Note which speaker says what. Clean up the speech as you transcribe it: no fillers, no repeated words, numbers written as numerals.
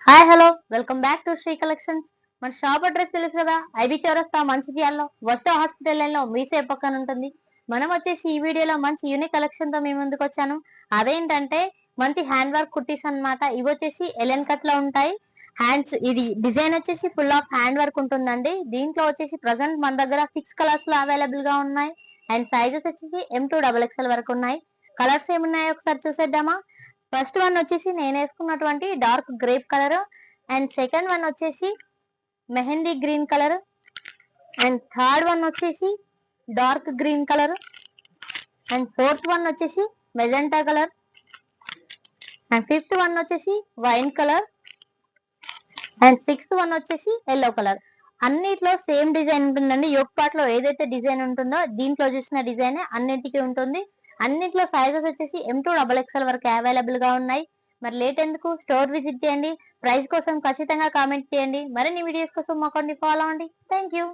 Speaker 1: Hi hello welcome back to Shri collections. మన shop address తెలుసు కదా, ఐబీ చౌరస్తా మంచిర్యాలలో వస్తా హాస్పిటల్ లైన్ లో మీసే పక్కన ఉంటుంది. మనం వచ్చేసి ఈ వీడియోలో మంచి యూనిక్ కలెక్షన్ తో మీ ముందుకు వచ్చాను. అదేంటంటే మంచి హ్యాండ్ వర్క్ కుర్టీస్ అన్నమాట. ఇవి వచ్చేసి ఎలెన్ కట్ లో ఉంటాయి. హ్యాండ్స్ ఇది డిజైన్ వచ్చేసి ఫుల్ ఆఫ్ హ్యాండ్ వర్క్ ఉంటుందండి. దీంట్లో వచ్చేసి ప్రజెంట్ మన దగ్గర 6 కలర్స్ లో అవైలబుల్ గా ఉన్నాయి. అండ్ సైజెస్ వచ్చేసి M2XXL వరకు ఉన్నాయి. కలర్స్ ఏమున్నాయో ఒకసారి చూసేద్దామా. ఫస్ట్ వన్ వచ్చేసి నేను వేసుకున్నటువంటి dark grape colour, and second one వచ్చేసి mehndi green colour, and third one వచ్చేసి dark green colour, and fourth one వచ్చేసి magenta colour, and fifth one వచ్చేసి wine colour, and sixth one వచ్చేసి ఎల్లో కలర్. అన్నిట్లో same design ఉంటుందండి. Yoke part లో ఏదైతే design ఉంటుందో దీంట్లో చూసిన డిజైన్ అన్నిటికీ ఉంటుంది. అన్నిట్లో సైజెస్ వచ్చేసి M2XXL వరకు అవైలబుల్ గా ఉన్నాయి. మరి లేట్ ఎందుకు, స్టోర్ విజిట్ చేయండి. ప్రైస్ కోసం ఖచ్చితంగా కామెంట్ చేయండి. మరిన్ని వీడియోస్ కోసం మా అకౌంట్ ని ఫాలో అవ్వండి. Thank you.